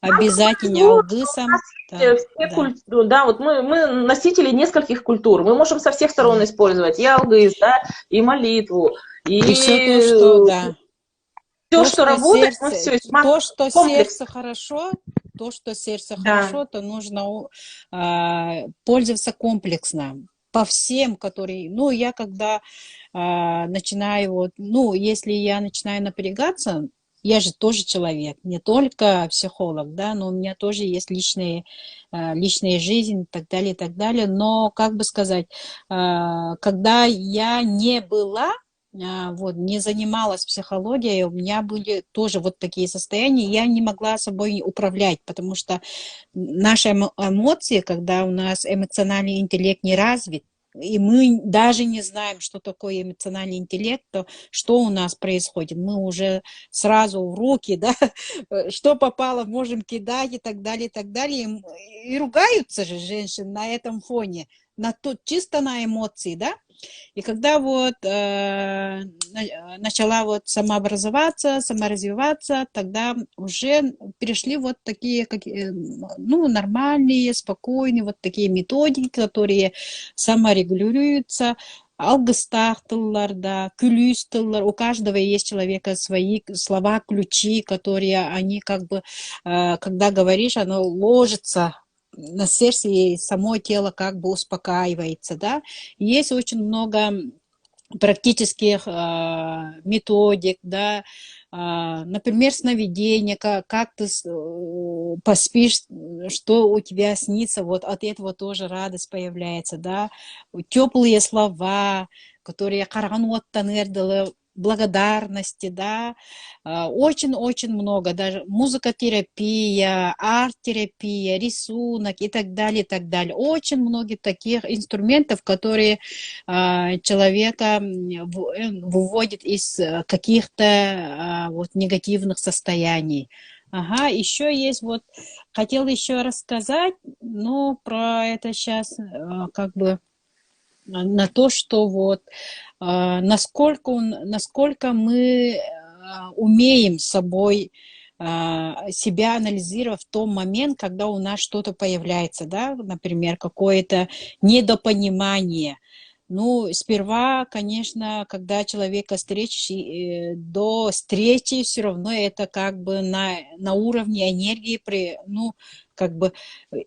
обязательно алгысом. Да, вот мы носители нескольких культур. Мы можем со всех сторон использовать и алгыс, да, и молитву, и все то, что, да. Все, что работает, мы все то, что сердце хорошо, хорошо, то нужно пользоваться комплексно. по всем, которые, ну, я когда начинаю, вот, ну, если я начинаю напрягаться, я же тоже человек, не только психолог, да, но у меня тоже есть личная жизнь и так далее, но, как бы сказать, когда я не была, вот, не занималась психологией, у меня были тоже вот такие состояния, я не могла собой управлять, потому что наши эмоции, когда у нас эмоциональный интеллект не развит, и мы даже не знаем, что такое эмоциональный интеллект, то что у нас происходит. Мы уже сразу в руки, да, что попало, можем кидать и так далее, и так далее. И ругаются же женщины на этом фоне, чисто на эмоции, да. И когда вот начала вот самообразоваться, саморазвиваться, тогда уже перешли вот такие, ну, нормальные, спокойные, вот такие методики, которые саморегулируются. Алгыстахтылар, да, күлюстылар, у каждого есть человека свои слова, ключи, которые они как бы, когда говоришь, оно ложится на сердце, и само тело как бы успокаивается, да. Есть очень много практических методик, да, например, сновидение, как ты поспишь, что у тебя снится, вот от этого тоже радость появляется, да, теплые слова, которые благодарности, да, очень-очень много, даже музыкотерапия, арт-терапия, рисунок и так далее, и так далее. Очень много таких инструментов, которые человека выводят из каких-то вот негативных состояний. Ага, еще есть вот, хотела еще рассказать, но про это сейчас как бы на то, что вот насколько мы умеем с собой себя анализировать в том момент, когда у нас что-то появляется, да, например, какое-то недопонимание. Ну, сперва, конечно, когда человека встретишь, до встречи все равно это как бы на уровне энергии, ну, как бы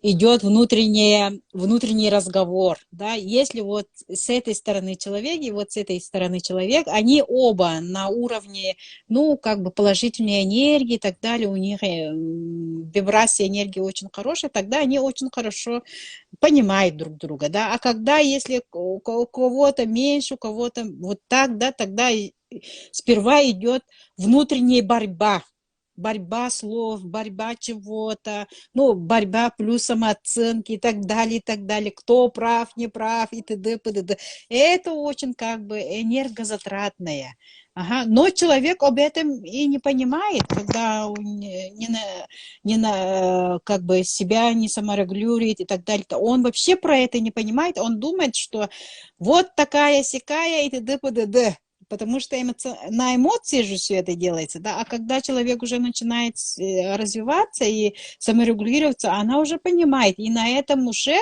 идет внутренний разговор, да, если вот с этой стороны человек и вот с этой стороны человек, они оба на уровне, ну, как бы положительной энергии и так далее, у них вибрация энергии очень хорошая, тогда они очень хорошо понимают друг друга, да, а когда, если у кого-то меньше, у кого-то вот так, да, тогда сперва идет внутренняя борьба слов, борьба чего-то, ну, борьба плюс самооценки и так далее, кто прав, не прав и т.д. п.д. Это очень как бы энергозатратное. Ага. Но человек об этом и не понимает, когда он как бы себя не саморегулирует и так далее. Он вообще про это не понимает, он думает, что вот такая-сякая и т.д. п.д. Потому что на эмоции же все это делается, да, а когда человек уже начинает развиваться и саморегулироваться, она уже понимает, и на этом уже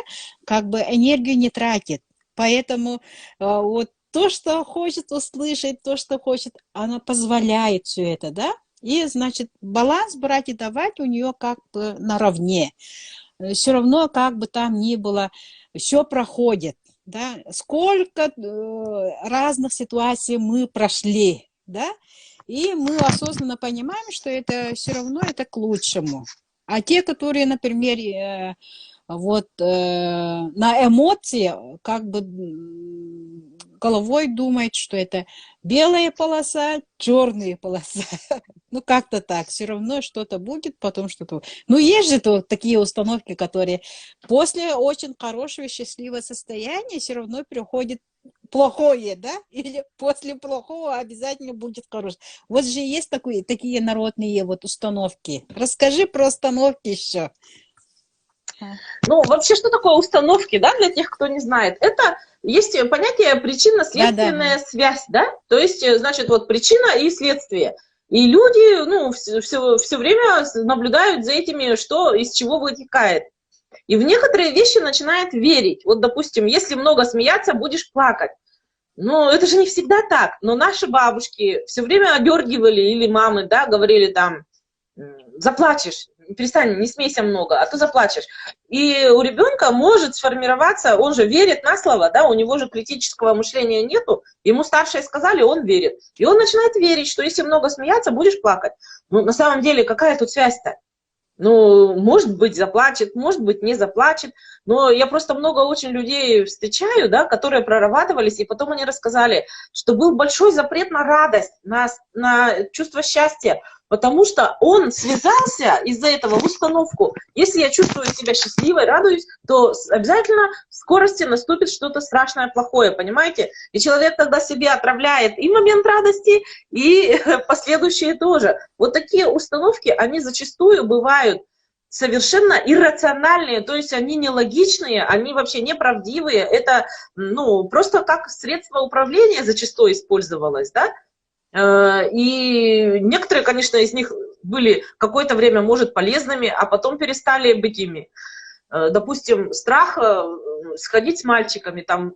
как бы энергию не тратит. Поэтому вот то, что хочет услышать, то, что хочет, она позволяет все это, да, и, значит, баланс брать и давать у нее как бы наравне. Все равно, как бы там ни было, все проходит. Да, сколько разных ситуаций мы прошли, да, и мы осознанно понимаем, что это все равно это к лучшему. А те, которые, например, вот на эмоции, как бы головой думают, что это белая полоса, черная полоса. Ну, как-то так. Все равно что-то будет, потом что-то... Ну, есть же такие установки, которые после очень хорошего, счастливого состояния все равно приходит плохое, да? Или после плохого обязательно будет хорошее. Вот же есть такие народные вот установки. Расскажи про установки еще. Ну, вообще, что такое установки, да, для тех, кто не знает? Это есть понятие причинно-следственная связь, да? То есть, значит, вот причина и следствие. И люди, ну, все время наблюдают за этими, что из чего вытекает. И в некоторые вещи начинают верить. Вот, допустим, если много смеяться, будешь плакать. Но это же не всегда так. Но наши бабушки все время одергивали, или мамы, да, говорили там, заплачешь, перестань, не смейся много, а то заплачешь. И у ребенка может сформироваться, он же верит на слово, да, у него же критического мышления нету, ему старшие сказали, он верит. И он начинает верить, что если много смеяться, будешь плакать. Ну, на самом деле, какая тут связь-то? Ну, может быть, заплачет, может быть, не заплачет. Но я просто много очень людей встречаю, да, которые прорабатывались, и потом они рассказали, что был большой запрет на радость, на чувство счастья, потому что он связался из-за этого в установку. Если я чувствую себя счастливой, радуюсь, то обязательно в скорости наступит что-то страшное, плохое, понимаете? И человек тогда себе отравляет и момент радости, и последующие тоже. Вот такие установки, они зачастую бывают совершенно иррациональные, то есть они нелогичные, они вообще неправдивые. Это, ну, просто как средство управления зачастую использовалось, да? И некоторые, конечно, из них были какое-то время, может, полезными, а потом перестали быть ими. Допустим, страх сходить с мальчиками, там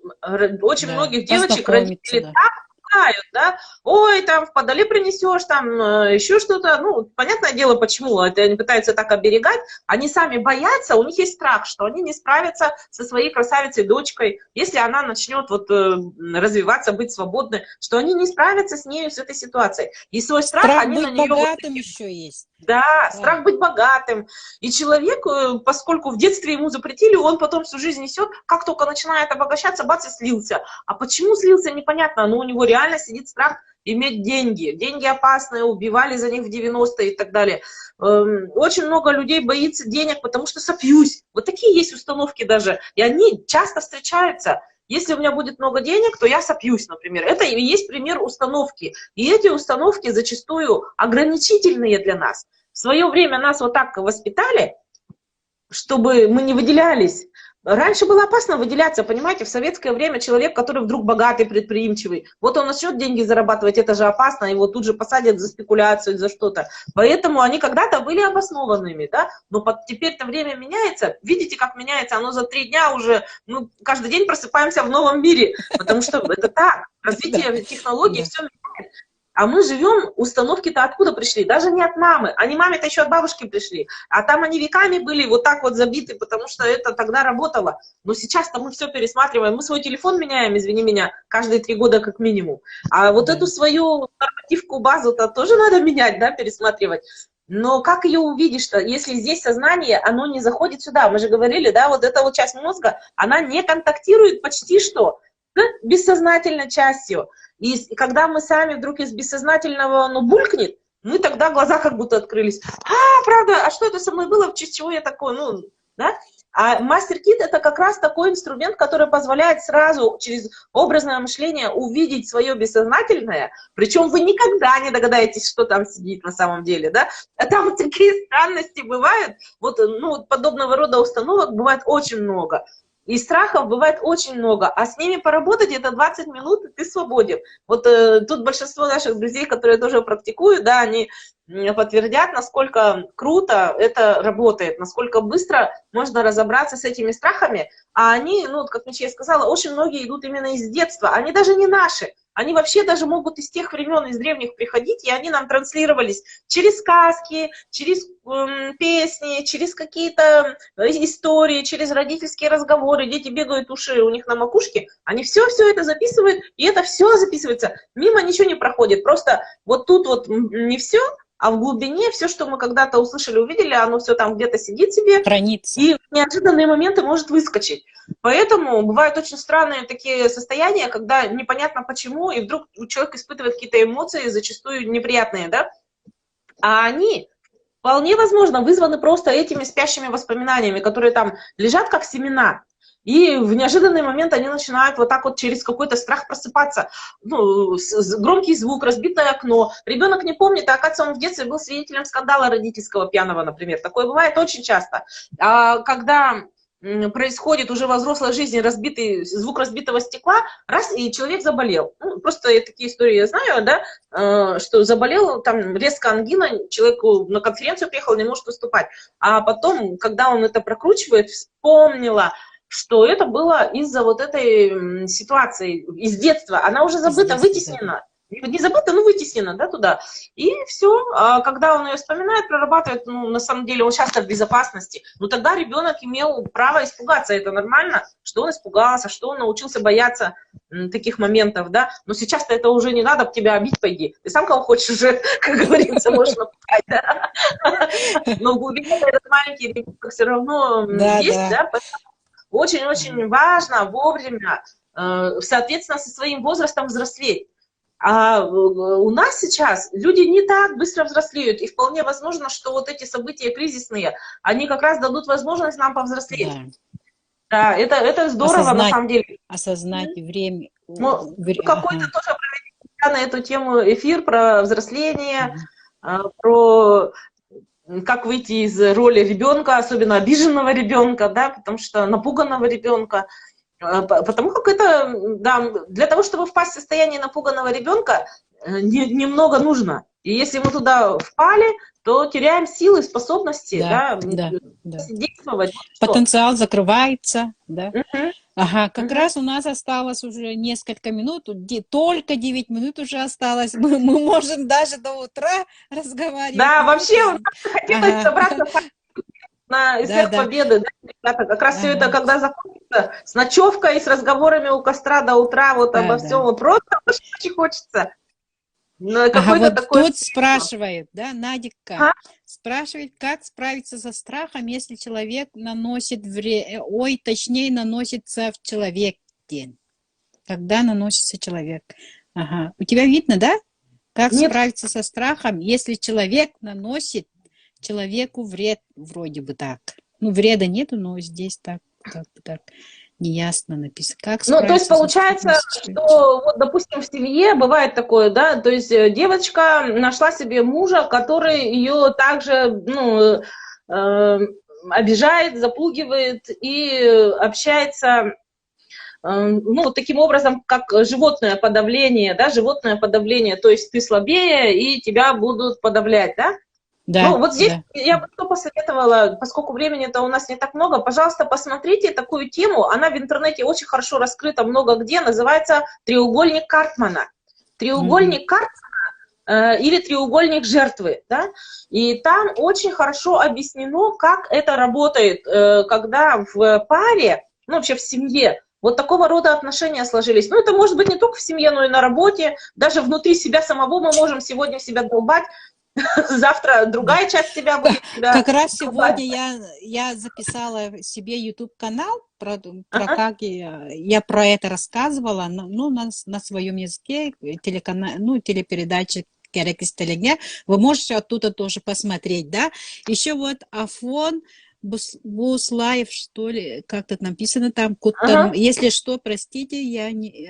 очень многих девочек родители так пугают, да, ой, там в подоле принесешь, там еще что-то, ну, понятное дело, почему, это они пытаются так оберегать, они сами боятся, у них есть страх, что они не справятся со своей красавицей-дочкой, если она начнет вот развиваться, быть свободной, что они не справятся с нею, с этой ситуацией. И свой страх они на нее... богатым еще есть. Да, страх быть богатым. И человек, поскольку в детстве ему запретили, он потом всю жизнь несет, как только начинает обогащаться, бац, и слился. А почему слился, непонятно, но у него реально сидит страх иметь деньги. Деньги опасные, убивали за них в 90-е и так далее. Очень много людей боится денег, потому что сопьюсь. Вот такие есть установки даже, и они часто встречаются. Если у меня будет много денег, то я сопьюсь, например. Это и есть пример установки. И эти установки зачастую ограничительные для нас. В свое время нас вот так воспитали, чтобы мы не выделялись. Раньше было опасно выделяться, понимаете, в советское время человек, который вдруг богатый, предприимчивый, вот он начнет деньги зарабатывать, это же опасно, его тут же посадят за спекуляцию, за что-то. Поэтому они когда-то были обоснованными, да, но теперь-то время меняется, видите, как меняется, оно за 3 дня уже, ну, каждый день просыпаемся в новом мире, потому что это так, развитие технологий, все меняет. А мы живем, установки-то откуда пришли? Даже не от мамы. Они маме-то еще от бабушки пришли. А там они веками были вот так вот забиты, потому что это тогда работало. Но сейчас-то мы все пересматриваем. Мы свой телефон меняем, извини меня, каждые 3 года как минимум. А вот эту свою нормативку, базу-то тоже надо менять, да, пересматривать. Но как ее увидишь-то, если здесь сознание, оно не заходит сюда? Мы же говорили, да, вот эта вот часть мозга, она не контактирует почти что с бессознательной частью. И когда мы сами вдруг из бессознательного, ну, булькнет, мы тогда глаза как будто открылись. А, правда, а что это со мной было, в честь чего я такой, ну, да? А мастер-кит это как раз такой инструмент, который позволяет сразу через образное мышление увидеть свое бессознательное, причем вы никогда не догадаетесь, что там сидит на самом деле, да? А там вот такие странности бывают, вот, ну, подобного рода установок бывает очень много. И страхов бывает очень много, а с ними поработать это 20 минут, и ты свободен. Вот тут большинство наших друзей, которые тоже практикуют, да, они подтвердят, насколько круто это работает, насколько быстро можно разобраться с этими страхами. А они, ну, как Мечея сказала, очень многие идут именно из детства, они даже не наши. Они вообще даже могут из тех времен, из древних приходить, и они нам транслировались через сказки, через песни, через какие-то истории, через родительские разговоры. Дети бегают, уши у них на макушке, они все это записывают, и это все записывается. Мимо ничего не проходит, просто вот тут вот не все, а в глубине все, что мы когда-то услышали, увидели, оно все там где-то сидит себе, хранится. И в неожиданные моменты может выскочить. Поэтому бывают очень странные такие состояния, когда непонятно почему, и вдруг человек испытывает какие-то эмоции, зачастую неприятные, да? А они вполне возможно вызваны просто этими спящими воспоминаниями, которые там лежат как семена. И в неожиданный момент они начинают вот так вот через какой-то страх просыпаться. Ну, громкий звук, разбитое окно. Ребенок не помнит, а оказывается, он в детстве был свидетелем скандала родительского пьяного, например. Такое бывает очень часто. А когда происходит уже во взрослой жизни звук разбитого стекла, раз, и человек заболел. Ну, просто такие истории я знаю, да, что заболел, там резко ангина, человек на конференцию приехал, не может выступать. А потом, когда он это прокручивает, вспомнила, что это было из-за вот этой ситуации из детства. Она уже забыта, вытеснена. не забыто, но вытеснено, да, туда. И все, когда он ее вспоминает, прорабатывает, ну, на самом деле, он часто в безопасности, но тогда ребенок имел право испугаться, это нормально, что он испугался, что он научился бояться таких моментов, да, но сейчас-то это уже не надо, тебя бить пойди, ты сам кого хочешь уже, как говорится, можешь напугать, да? Но в глубине этот маленький ребенок все равно есть, да, очень-очень важно вовремя, соответственно, со своим возрастом взрослеть. А у нас сейчас люди не так быстро взрослеют, и вполне возможно, что вот эти события кризисные, они как раз дадут возможность нам повзрослеть. Да, это здорово, на самом деле. Осознать время. Ну, какой-то тоже проведем на эту тему эфир про взросление, про как выйти из роли ребенка, особенно обиженного ребенка, да, потому что напуганного ребенка. Потому как это, да, для того, чтобы впасть в состояние напуганного ребенка, немного нужно. И если мы туда впали, то теряем силы, способности, да, действовать. Потенциал закрывается, да. Ага, как раз у нас осталось уже несколько минут, только 9 минут уже осталось. Мы можем даже до утра разговаривать. Да, вообще у нас хотелось собраться на эссе победы, да, ребята, как раз все это, когда закончится, с ночевкой, с разговорами у костра до утра, вот обо всем, вот просто очень хочется. Вот такой тут спрашивает, да, Надика, спрашивает, как справиться со страхом, если человек наносит наносится в человеке. Когда наносится человек. Ага. У тебя видно, да? Как справиться со страхом, если человек наносит человеку вред, вроде бы так. Ну, вреда нету, но здесь так неясно написано. Как то есть получается, что, вот, допустим, в семье бывает такое, да, то есть девочка нашла себе мужа, который ее также, ну, обижает, запугивает и общается, ну, таким образом, как животное подавление, да, то есть ты слабее, и тебя будут подавлять, да? Да, ну, вот здесь я бы что посоветовала, поскольку времени-то у нас не так много, пожалуйста, посмотрите такую тему, она в интернете очень хорошо раскрыта много где, называется «Треугольник Картмана». Треугольник Картмана или треугольник жертвы, да, и там очень хорошо объяснено, как это работает, когда в паре, ну, вообще в семье, вот такого рода отношения сложились. Ну, это может быть не только в семье, но и на работе, даже внутри себя самого мы можем сегодня себя долбать, завтра другая часть тебя будет. Как раз сегодня я записала себе YouTube-канал, как я про это рассказывала, ну, на своем языке, телепередачи «Керекистелеге». Вы можете оттуда тоже посмотреть, да. Еще вот Афон Буслаев, что ли, как-то написано там, если что, простите, я не...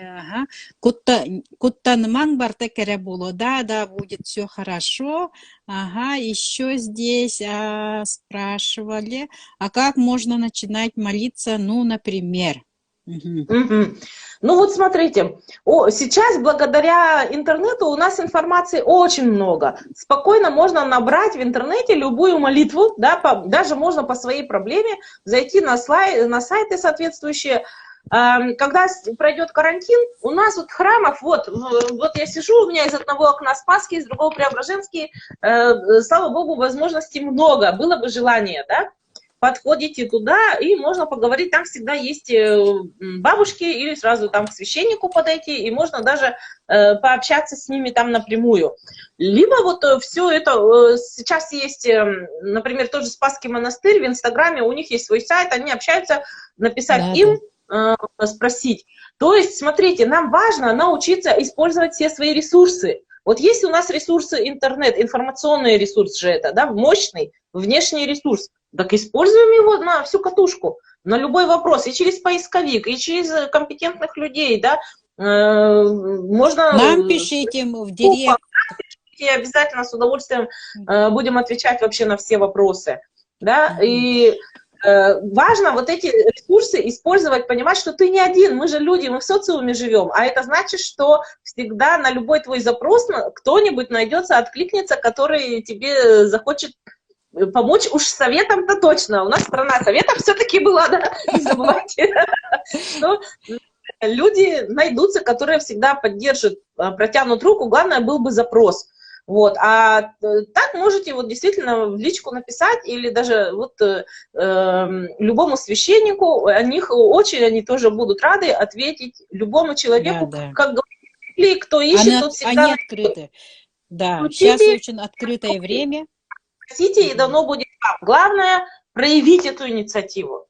Куттанман бартекере было, да, будет все хорошо. Ага, еще здесь спрашивали, а как можно начинать молиться, ну, например? Ну вот смотрите, сейчас благодаря интернету у нас информации очень много. Спокойно можно набрать в интернете любую молитву, да, даже можно по своей проблеме зайти на сайты соответствующие. Когда пройдет карантин, у нас вот храмов, вот я сижу, у меня из одного окна Спасский, из другого Преображенский, слава Богу, возможностей много, было бы желание, да. Подходите туда, и можно поговорить, там всегда есть бабушки, или сразу там к священнику подойти, и можно даже пообщаться с ними там напрямую. Либо вот все это, сейчас есть, например, тот же Спасский монастырь, в Инстаграме у них есть свой сайт, они общаются, написать им, спросить. То есть, смотрите, нам важно научиться использовать все свои ресурсы. Вот есть у нас ресурсы интернет, информационный ресурс же это, да, мощный внешний ресурс. Так используем его на всю катушку, на любой вопрос, и через поисковик, и через компетентных людей, да, можно... Нам пишите в директ. И обязательно с удовольствием будем отвечать вообще на все вопросы, да, и важно вот эти ресурсы использовать, понимать, что ты не один, мы же люди, мы в социуме живем, а это значит, что всегда на любой твой запрос кто-нибудь найдется, откликнется, который тебе захочет помочь уж советом-то точно. У нас страна советов все-таки была, да, не забывайте. люди найдутся, которые всегда поддержат, протянут руку, главное был бы запрос. Вот, так можете вот действительно в личку написать или даже вот любому священнику, они тоже будут рады ответить любому человеку, Да. как говорили, кто ищет, тот всегда Они открыты. Да, сейчас найдет. очень открытое время. Просите, и давно будет вам. Главное проявить эту инициативу,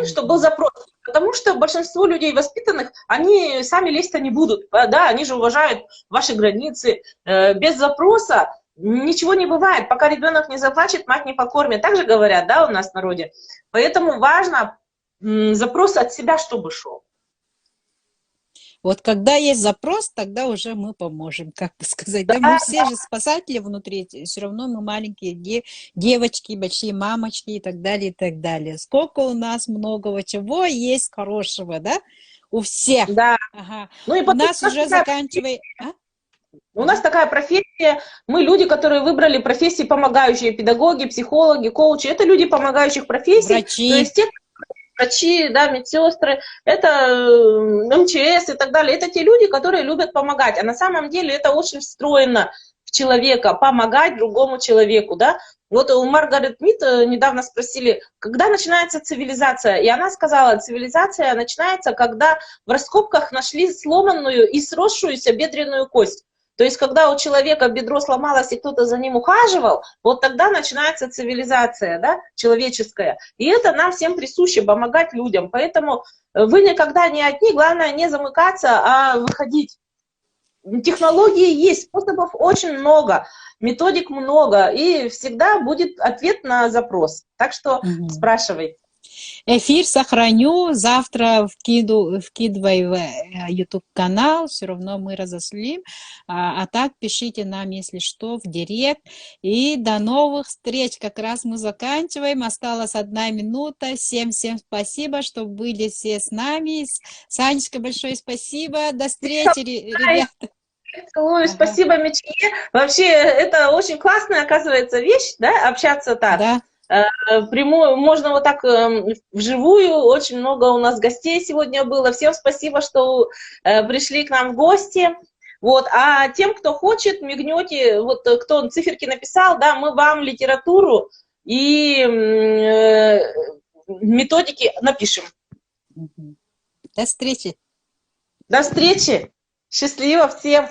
чтобы был запрос. Потому что большинство людей воспитанных, они сами лезть-то не будут. Да, они же уважают ваши границы. Без запроса ничего не бывает. Пока ребенок не заплачет, мать не покормит. Так же говорят, да, у нас в народе. Поэтому важно запрос от себя, чтобы шел. Вот когда есть запрос, тогда уже мы поможем, как бы сказать. Да, мы все же спасатели внутри, все равно мы маленькие девочки, большие мамочки и так далее, и так далее. Сколько у нас многого чего есть хорошего, да? У всех. Да. Ага. Ну, и у нас уже заканчивай. У нас такая профессия, мы люди, которые выбрали профессии помогающие, педагоги, психологи, коучи, это люди помогающих профессий. Врачи. То есть те, врачи, да, медсестры, это МЧС и так далее. Это те люди, которые любят помогать. А на самом деле это очень встроено в человека, помогать другому человеку, да. Вот у Маргарет Мид недавно спросили, когда начинается цивилизация? И она сказала, цивилизация начинается, когда в раскопках нашли сломанную и сросшуюся бедренную кость. То есть, когда у человека бедро сломалось, и кто-то за ним ухаживал, вот тогда начинается цивилизация, да, человеческая. И это нам всем присуще, помогать людям. Поэтому вы никогда не одни, главное не замыкаться, а выходить. Технологии есть, способов очень много, методик много, и всегда будет ответ на запрос. Так что спрашивайте. Эфир сохраню, завтра вкидывай в YouTube-канал, все равно мы разослим. А так пишите нам, если что, в директ. И до новых встреч. Как раз мы заканчиваем. Осталась 1 минута. Всем спасибо, что были все с нами. Санечка, большое спасибо. До встречи, ребята. Целую, спасибо, Мечке. Вообще, это очень классная, оказывается, вещь, да, общаться так. Да. Прямую, можно вот так вживую, очень много у нас гостей сегодня было. Всем спасибо, что пришли к нам в гости. Вот. А тем, кто хочет, мигнете, вот кто циферки написал, да, мы вам литературу и методики напишем. До встречи. До встречи. Счастливо всем.